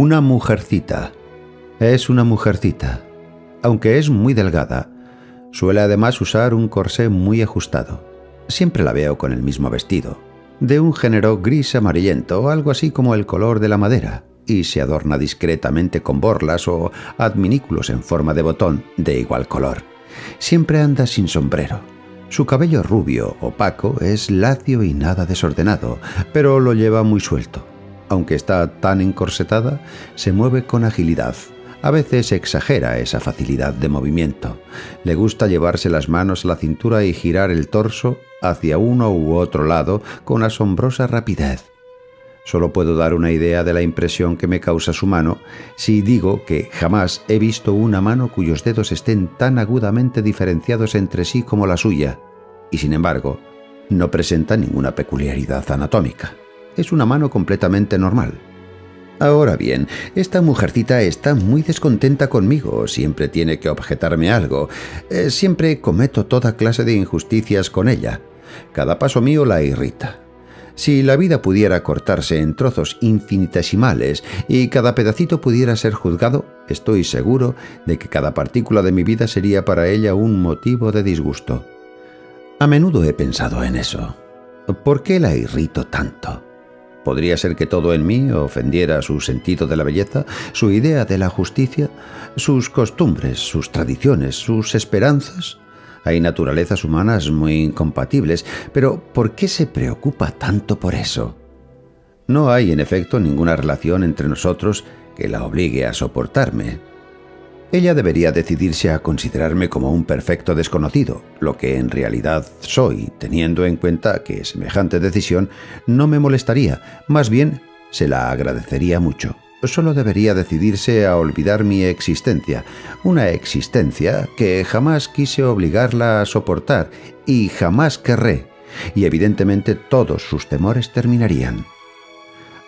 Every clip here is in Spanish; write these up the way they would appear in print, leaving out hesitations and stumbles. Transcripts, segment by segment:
Una mujercita. Es una mujercita. Aunque es muy delgada, suele además usar un corsé muy ajustado. Siempre la veo con el mismo vestido, de un género gris amarillento, algo así como el color de la madera, y se adorna discretamente con borlas o adminículos en forma de botón de igual color. Siempre anda sin sombrero. Su cabello rubio, opaco, es lacio y nada desordenado, pero lo lleva muy suelto. Aunque está tan encorsetada, se mueve con agilidad. A veces exagera esa facilidad de movimiento. Le gusta llevarse las manos a la cintura y girar el torso hacia uno u otro lado con asombrosa rapidez. Solo puedo dar una idea de la impresión que me causa su mano si digo que jamás he visto una mano cuyos dedos estén tan agudamente diferenciados entre sí como la suya, y sin embargo, no presenta ninguna peculiaridad anatómica. Es una mano completamente normal. Ahora bien, esta mujercita está muy descontenta conmigo, siempre tiene que objetarme algo, siempre cometo toda clase de injusticias con ella. Cada paso mío la irrita. Si la vida pudiera cortarse en trozos infinitesimales y cada pedacito pudiera ser juzgado, estoy seguro de que cada partícula de mi vida sería para ella un motivo de disgusto. A menudo he pensado en eso. ¿Por qué la irrito tanto? ¿Podría ser que todo en mí ofendiera su sentido de la belleza, su idea de la justicia, sus costumbres, sus tradiciones, sus esperanzas? Hay naturalezas humanas muy incompatibles, pero ¿por qué se preocupa tanto por eso? No hay, en efecto, ninguna relación entre nosotros que la obligue a soportarme. Ella debería decidirse a considerarme como un perfecto desconocido, lo que en realidad soy, teniendo en cuenta que semejante decisión no me molestaría, más bien se la agradecería mucho. Solo debería decidirse a olvidar mi existencia, una existencia que jamás quise obligarla a soportar y jamás querré, y evidentemente todos sus temores terminarían.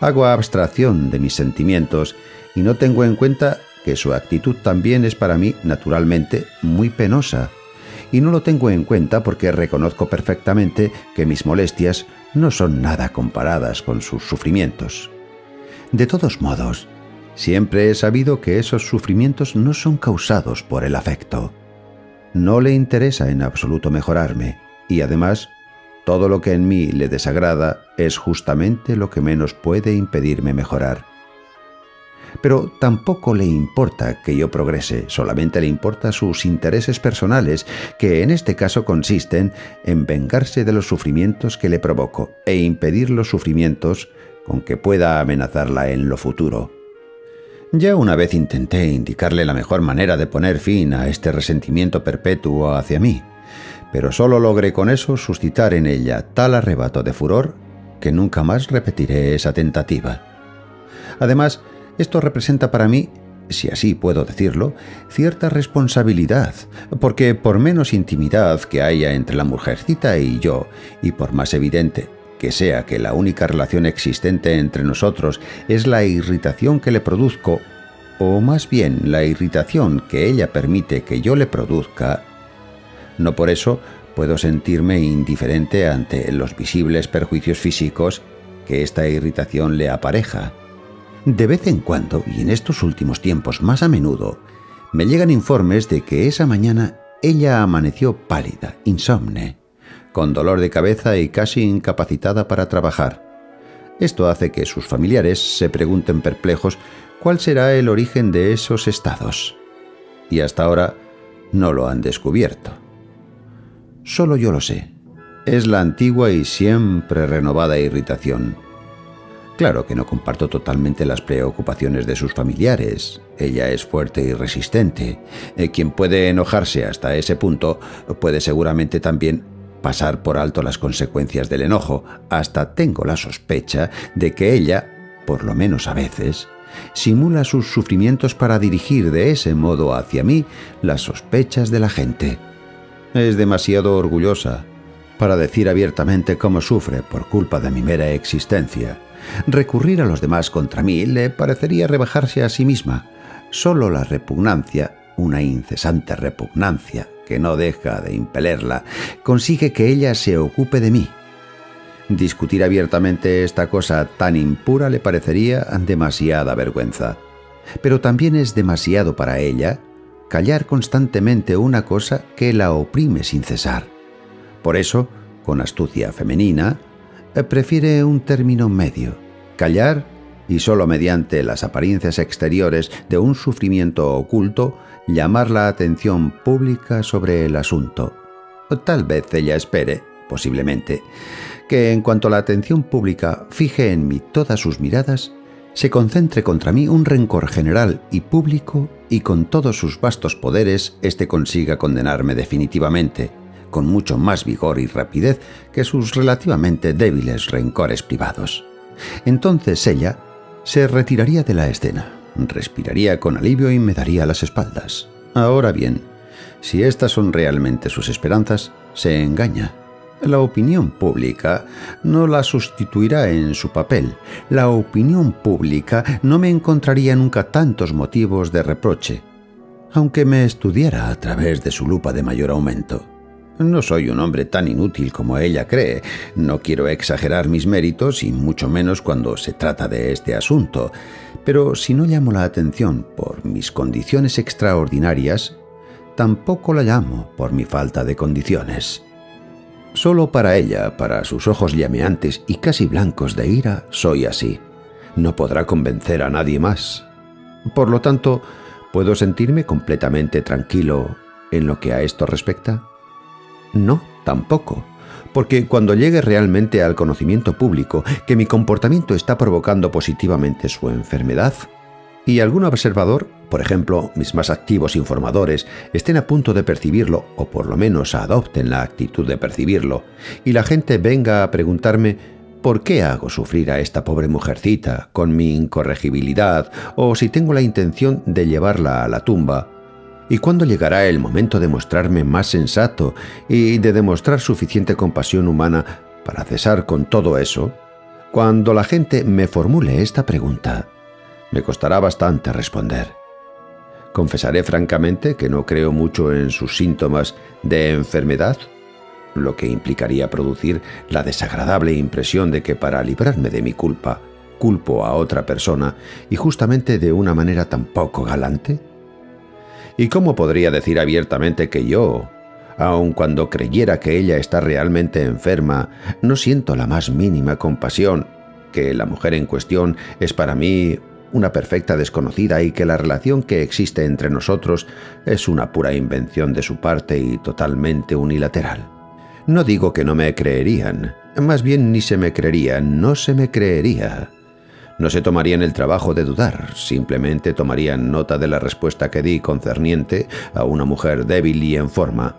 Hago abstracción de mis sentimientos y no tengo en cuenta que su actitud también es para mí, naturalmente, muy penosa, y no lo tengo en cuenta porque reconozco perfectamente que mis molestias no son nada comparadas con sus sufrimientos. De todos modos, siempre he sabido que esos sufrimientos no son causados por el afecto. No le interesa en absoluto mejorarme, y además, todo lo que en mí le desagrada es justamente lo que menos puede impedirme mejorar. Pero tampoco le importa que yo progrese, solamente le importa sus intereses personales, que en este caso consisten en vengarse de los sufrimientos que le provoco e impedir los sufrimientos con que pueda amenazarla en lo futuro. Ya una vez intenté indicarle la mejor manera de poner fin a este resentimiento perpetuo hacia mí, pero solo logré con eso suscitar en ella tal arrebato de furor que nunca más repetiré esa tentativa. Además, esto representa para mí, si así puedo decirlo, cierta responsabilidad, porque por menos intimidad que haya entre la mujercita y yo, y por más evidente que sea que la única relación existente entre nosotros es la irritación que le produzco, o más bien la irritación que ella permite que yo le produzca, no por eso puedo sentirme indiferente ante los visibles perjuicios físicos que esta irritación le apareja. De vez en cuando, y en estos últimos tiempos más a menudo, me llegan informes de que esa mañana ella amaneció pálida, insomne, con dolor de cabeza y casi incapacitada para trabajar. Esto hace que sus familiares se pregunten perplejos cuál será el origen de esos estados. Y hasta ahora no lo han descubierto. Solo yo lo sé. Es la antigua y siempre renovada irritación. Claro que no comparto totalmente las preocupaciones de sus familiares. Ella es fuerte y resistente. Quien puede enojarse hasta ese punto puede seguramente también pasar por alto las consecuencias del enojo. Hasta tengo la sospecha de que ella, por lo menos a veces, simula sus sufrimientos para dirigir de ese modo hacia mí las sospechas de la gente. Es demasiado orgullosa para decir abiertamente cómo sufre por culpa de mi mera existencia. Recurrir a los demás contra mí le parecería rebajarse a sí misma. Solo la repugnancia, una incesante repugnancia que no deja de impelerla, consigue que ella se ocupe de mí. Discutir abiertamente esta cosa tan impura le parecería demasiada vergüenza. Pero también es demasiado para ella callar constantemente una cosa que la oprime sin cesar. Por eso, con astucia femenina, prefiere un término medio: callar y solo mediante las apariencias exteriores de un sufrimiento oculto llamar la atención pública sobre el asunto. Tal vez ella espere, posiblemente, que en cuanto la atención pública fije en mí todas sus miradas, se concentre contra mí un rencor general y público, y con todos sus vastos poderes éste consiga condenarme definitivamente, con mucho más vigor y rapidez que sus relativamente débiles rencores privados. Entonces ella se retiraría de la escena, respiraría con alivio y me daría las espaldas. Ahora bien, si estas son realmente sus esperanzas, se engaña. La opinión pública no la sustituirá en su papel. La opinión pública no me encontraría nunca tantos motivos de reproche, aunque me estudiara a través de su lupa de mayor aumento. No soy un hombre tan inútil como ella cree. No quiero exagerar mis méritos, y mucho menos cuando se trata de este asunto. Pero si no llamo la atención por mis condiciones extraordinarias, tampoco la llamo por mi falta de condiciones. Solo para ella, para sus ojos llameantes y casi blancos de ira, soy así. No podrá convencer a nadie más. Por lo tanto, ¿puedo sentirme completamente tranquilo en lo que a esto respecta? No, tampoco, porque cuando llegue realmente al conocimiento público que mi comportamiento está provocando positivamente su enfermedad, y algún observador, por ejemplo, mis más activos informadores, estén a punto de percibirlo, o por lo menos adopten la actitud de percibirlo, y la gente venga a preguntarme ¿por qué hago sufrir a esta pobre mujercita con mi incorregibilidad, o si tengo la intención de llevarla a la tumba? ¿Y cuándo llegará el momento de mostrarme más sensato y de demostrar suficiente compasión humana para cesar con todo eso? Cuando la gente me formule esta pregunta, me costará bastante responder. Confesaré francamente que no creo mucho en sus síntomas de enfermedad, lo que implicaría producir la desagradable impresión de que para librarme de mi culpa, culpo a otra persona, y justamente de una manera tan poco galante. ¿Y cómo podría decir abiertamente que yo, aun cuando creyera que ella está realmente enferma, no siento la más mínima compasión, que la mujer en cuestión es para mí una perfecta desconocida y que la relación que existe entre nosotros es una pura invención de su parte y totalmente unilateral? No digo que no me creerían, más bien ni se me creerían, no se me creería. No se tomarían el trabajo de dudar, simplemente tomarían nota de la respuesta que di concerniente a una mujer débil y en forma,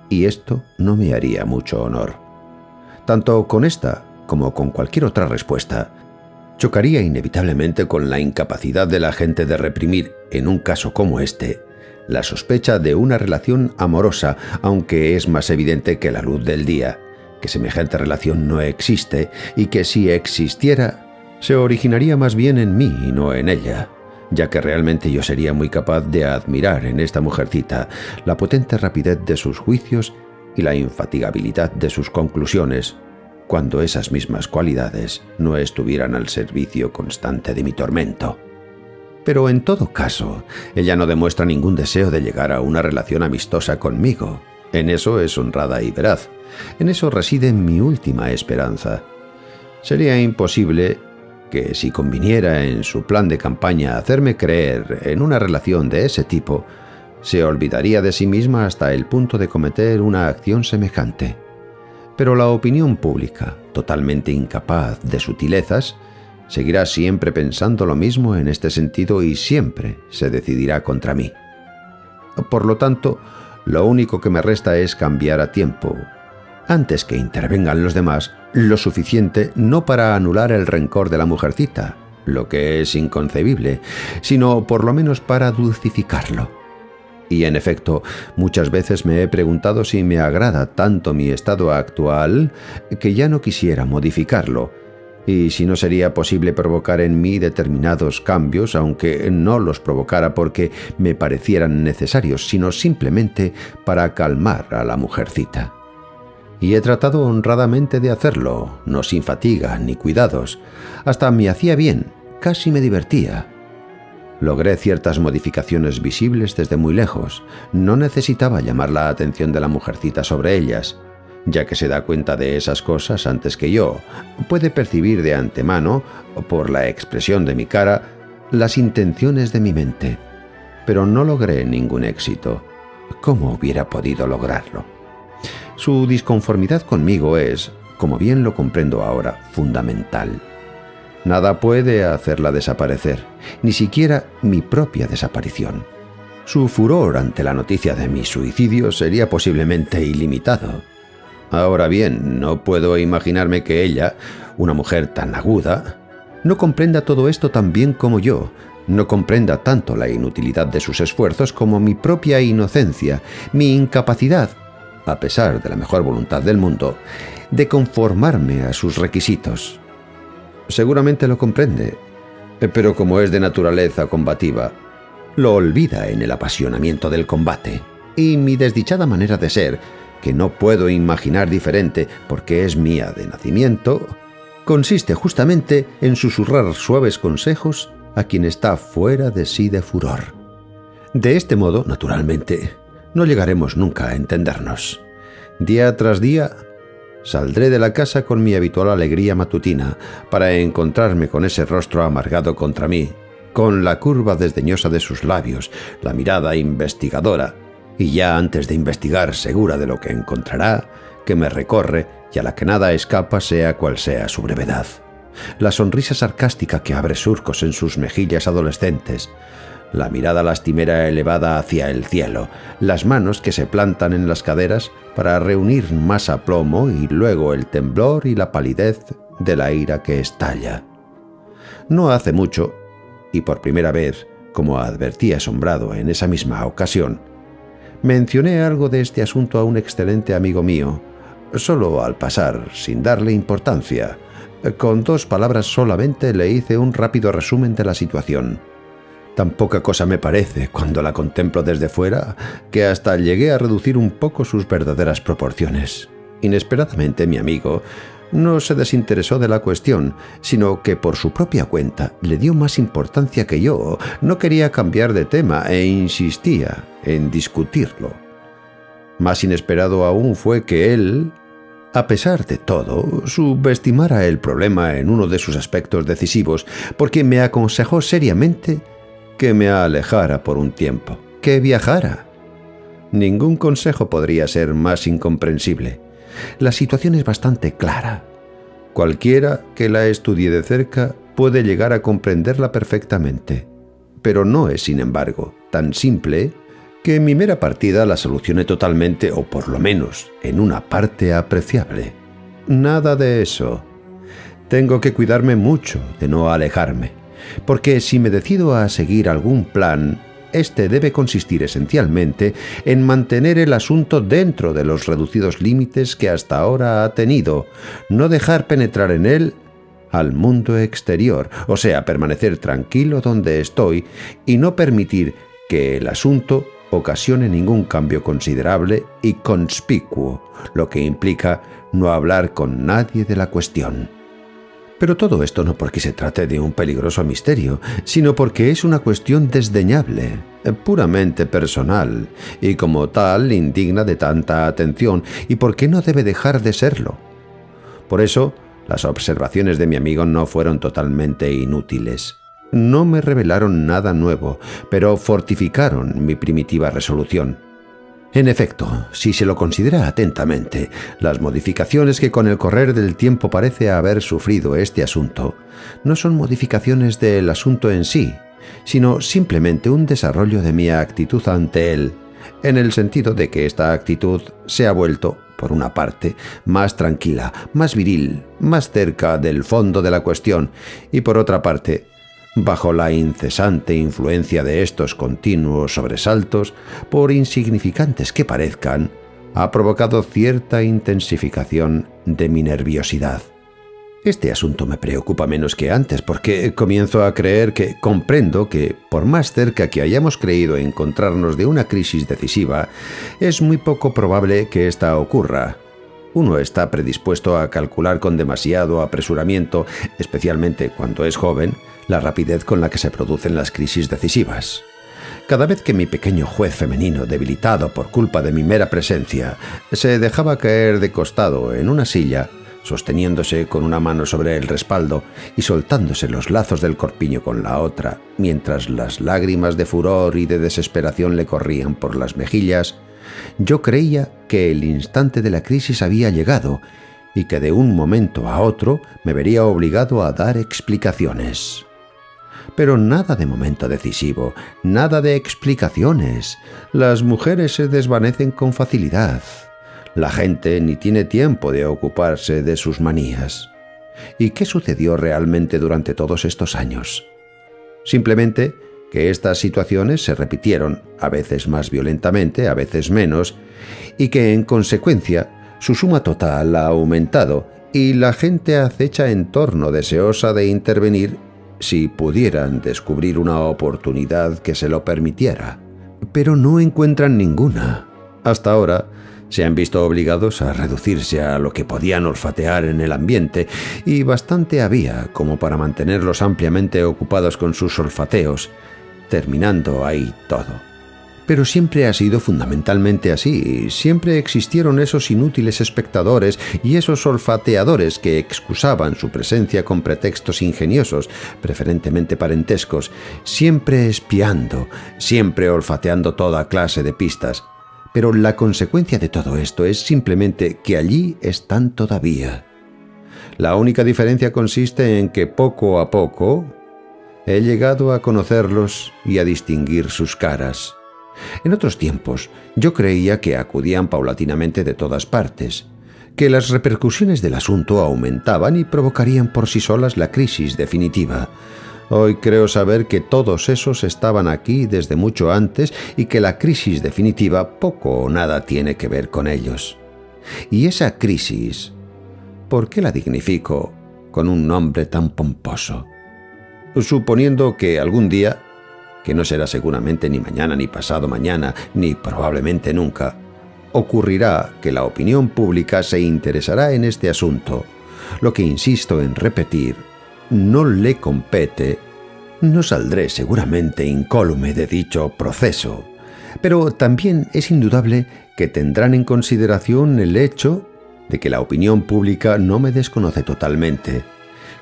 y esto no me haría mucho honor. Tanto con esta como con cualquier otra respuesta, chocaría inevitablemente con la incapacidad de la gente de reprimir, en un caso como este, la sospecha de una relación amorosa, aunque es más evidente que la luz del día, que semejante relación no existe y que si existiera, se originaría más bien en mí y no en ella, ya que realmente yo sería muy capaz de admirar en esta mujercita la potente rapidez de sus juicios y la infatigabilidad de sus conclusiones, cuando esas mismas cualidades no estuvieran al servicio constante de mi tormento. Pero en todo caso, ella no demuestra ningún deseo de llegar a una relación amistosa conmigo. En eso es honrada y veraz. En eso reside mi última esperanza. Sería imposible que, si conviniera en su plan de campaña hacerme creer en una relación de ese tipo, se olvidaría de sí misma hasta el punto de cometer una acción semejante. Pero la opinión pública, totalmente incapaz de sutilezas, seguirá siempre pensando lo mismo en este sentido y siempre se decidirá contra mí. Por lo tanto, lo único que me resta es cambiar a tiempo, antes que intervengan los demás, lo suficiente no para anular el rencor de la mujercita, lo que es inconcebible, sino por lo menos para dulcificarlo. Y en efecto, muchas veces me he preguntado si me agrada tanto mi estado actual que ya no quisiera modificarlo, y si no sería posible provocar en mí determinados cambios, aunque no los provocara porque me parecieran necesarios, sino simplemente para calmar a la mujercita. y he tratado honradamente de hacerlo, no sin fatiga ni cuidados. Hasta me hacía bien, casi me divertía. Logré ciertas modificaciones visibles desde muy lejos. No necesitaba llamar la atención de la mujercita sobre ellas, ya que se da cuenta de esas cosas antes que yo. Puede percibir de antemano, por la expresión de mi cara, las intenciones de mi mente. Pero no logré ningún éxito. ¿Cómo hubiera podido lograrlo? Su disconformidad conmigo es, como bien lo comprendo ahora, fundamental. Nada puede hacerla desaparecer, ni siquiera mi propia desaparición. Su furor ante la noticia de mi suicidio sería posiblemente ilimitado. Ahora bien, no puedo imaginarme que ella, una mujer tan aguda, no comprenda todo esto tan bien como yo, no comprenda tanto la inutilidad de sus esfuerzos como mi propia inocencia, mi incapacidad, a pesar de la mejor voluntad del mundo, de conformarme a sus requisitos. Seguramente lo comprende, pero como es de naturaleza combativa, lo olvida en el apasionamiento del combate, y mi desdichada manera de ser, que no puedo imaginar diferente porque es mía de nacimiento, consiste justamente en susurrar suaves consejos a quien está fuera de sí de furor. De este modo, naturalmente, no llegaremos nunca a entendernos. Día tras día, saldré de la casa con mi habitual alegría matutina para encontrarme con ese rostro amargado contra mí, con la curva desdeñosa de sus labios, la mirada investigadora, y ya antes de investigar segura de lo que encontrará, que me recorre y a la que nada escapa sea cual sea su brevedad. La sonrisa sarcástica que abre surcos en sus mejillas adolescentes, la mirada lastimera elevada hacia el cielo, las manos que se plantan en las caderas para reunir más aplomo y luego el temblor y la palidez de la ira que estalla. No hace mucho, y por primera vez, como advertí asombrado en esa misma ocasión, mencioné algo de este asunto a un excelente amigo mío, solo al pasar, sin darle importancia. Con 2 palabras solamente le hice un rápido resumen de la situación. Tan poca cosa me parece, cuando la contemplo desde fuera, que hasta llegué a reducir un poco sus verdaderas proporciones. Inesperadamente mi amigo no se desinteresó de la cuestión, sino que por su propia cuenta le dio más importancia que yo, no quería cambiar de tema e insistía en discutirlo. Más inesperado aún fue que él, a pesar de todo, subestimara el problema en uno de sus aspectos decisivos, porque me aconsejó seriamente que me alejara por un tiempo, que viajara. Ningún consejo podría ser más incomprensible. La situación es bastante clara. Cualquiera que la estudie de cerca puede llegar a comprenderla perfectamente, pero no es, sin embargo, tan simple que mi mera partida la solucione totalmente o por lo menos en una parte apreciable. Nada de eso. Tengo que cuidarme mucho de no alejarme, porque si me decido a seguir algún plan, este debe consistir esencialmente en mantener el asunto dentro de los reducidos límites que hasta ahora ha tenido, no dejar penetrar en él al mundo exterior, o sea, permanecer tranquilo donde estoy y no permitir que el asunto ocasione ningún cambio considerable y conspicuo, lo que implica no hablar con nadie de la cuestión. Pero todo esto no porque se trate de un peligroso misterio, sino porque es una cuestión desdeñable, puramente personal, y como tal indigna de tanta atención, y porque no debe dejar de serlo. Por eso, las observaciones de mi amigo no fueron totalmente inútiles. No me revelaron nada nuevo, pero fortificaron mi primitiva resolución. En efecto, si se lo considera atentamente, las modificaciones que con el correr del tiempo parece haber sufrido este asunto no son modificaciones del asunto en sí, sino simplemente un desarrollo de mi actitud ante él, en el sentido de que esta actitud se ha vuelto, por una parte, más tranquila, más viril, más cerca del fondo de la cuestión, y por otra parte, bajo la incesante influencia de estos continuos sobresaltos, por insignificantes que parezcan, ha provocado cierta intensificación de mi nerviosidad. Este asunto me preocupa menos que antes porque comienzo a creer que comprendo que, por más cerca que hayamos creído encontrarnos de una crisis decisiva, es muy poco probable que ésta ocurra. Uno está predispuesto a calcular con demasiado apresuramiento, especialmente cuando es joven, la rapidez con la que se producen las crisis decisivas. Cada vez que mi pequeño juez femenino, debilitado por culpa de mi mera presencia, se dejaba caer de costado en una silla, sosteniéndose con una mano sobre el respaldo y soltándose los lazos del corpiño con la otra, mientras las lágrimas de furor y de desesperación le corrían por las mejillas, yo creía que el instante de la crisis había llegado y que de un momento a otro me vería obligado a dar explicaciones. Pero nada de momento decisivo, nada de explicaciones. Las mujeres se desvanecen con facilidad. La gente ni tiene tiempo de ocuparse de sus manías. ¿Y qué sucedió realmente durante todos estos años? Simplemente que estas situaciones se repitieron, a veces más violentamente, a veces menos, y que en consecuencia su suma total ha aumentado y la gente acecha en torno deseosa de intervenir si pudieran descubrir una oportunidad que se lo permitiera. Pero no encuentran ninguna. Hasta ahora se han visto obligados a reducirse a lo que podían olfatear en el ambiente, y bastante había como para mantenerlos ampliamente ocupados con sus olfateos, terminando ahí todo. Pero siempre ha sido fundamentalmente así. Siempre existieron esos inútiles espectadores y esos olfateadores que excusaban su presencia con pretextos ingeniosos, preferentemente parentescos, siempre espiando, siempre olfateando toda clase de pistas. Pero la consecuencia de todo esto es simplemente que allí están todavía. La única diferencia consiste en que poco a poco he llegado a conocerlos y a distinguir sus caras. En otros tiempos, yo creía que acudían paulatinamente de todas partes, que las repercusiones del asunto aumentaban y provocarían por sí solas la crisis definitiva. Hoy creo saber que todos esos estaban aquí desde mucho antes y que la crisis definitiva poco o nada tiene que ver con ellos. Y esa crisis, ¿por qué la dignifico con un nombre tan pomposo? Suponiendo que algún día, que no será seguramente ni mañana ni pasado mañana, ni probablemente nunca, ocurrirá que la opinión pública se interesará en este asunto, lo que insisto en repetir, no le compete, no saldré seguramente incólume de dicho proceso, pero también es indudable que tendrán en consideración el hecho de que la opinión pública no me desconoce totalmente,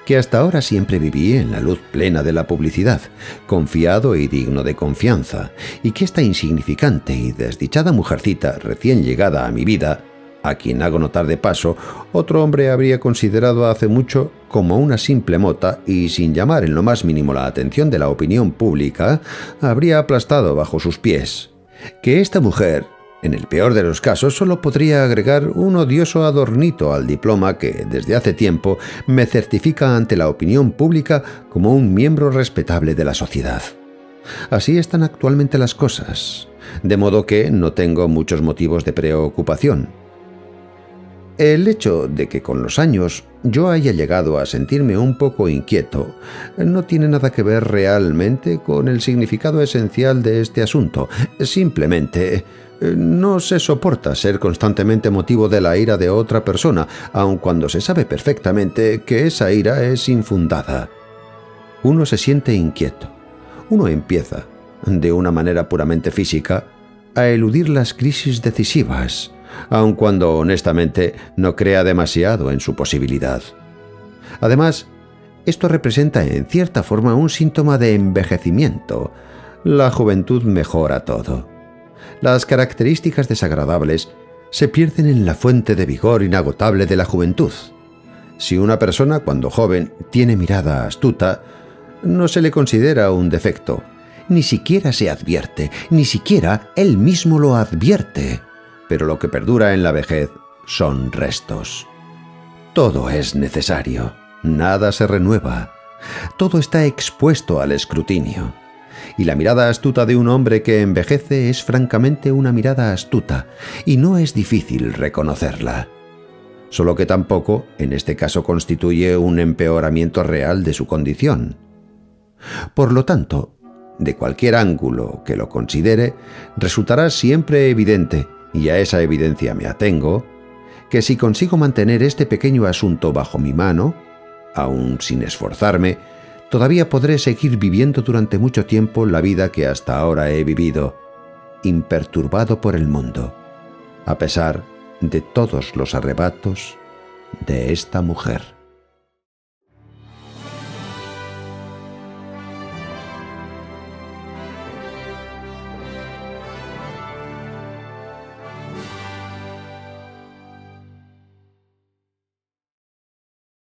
que hasta ahora siempre viví en la luz plena de la publicidad, confiado y digno de confianza, y que esta insignificante y desdichada mujercita recién llegada a mi vida, a quien hago notar de paso, otro hombre habría considerado hace mucho como una simple mota y, sin llamar en lo más mínimo la atención de la opinión pública, habría aplastado bajo sus pies. Que esta mujer, en el peor de los casos, solo podría agregar un odioso adornito al diploma que, desde hace tiempo, me certifica ante la opinión pública como un miembro respetable de la sociedad. Así están actualmente las cosas, de modo que no tengo muchos motivos de preocupación. El hecho de que con los años yo haya llegado a sentirme un poco inquieto no tiene nada que ver realmente con el significado esencial de este asunto. Simplemente no se soporta ser constantemente motivo de la ira de otra persona, aun cuando se sabe perfectamente que esa ira es infundada. Uno se siente inquieto. Uno empieza, de una manera puramente física, a eludir las crisis decisivas, aun cuando honestamente no crea demasiado en su posibilidad. Además, esto representa en cierta forma un síntoma de envejecimiento. La juventud mejora todo. Las características desagradables se pierden en la fuente de vigor inagotable de la juventud. Si una persona cuando joven tiene mirada astuta, no se le considera un defecto. Ni siquiera se advierte, ni siquiera él mismo lo advierte. Pero lo que perdura en la vejez son restos. Todo es necesario, nada se renueva, todo está expuesto al escrutinio. Y la mirada astuta de un hombre que envejece es francamente una mirada astuta, y no es difícil reconocerla. Solo que tampoco, en este caso, constituye un empeoramiento real de su condición. Por lo tanto, de cualquier ángulo que lo considere, resultará siempre evidente, y a esa evidencia me atengo, que si consigo mantener este pequeño asunto bajo mi mano, aun sin esforzarme, todavía podré seguir viviendo durante mucho tiempo la vida que hasta ahora he vivido, imperturbado por el mundo, a pesar de todos los arrebatos de esta mujer.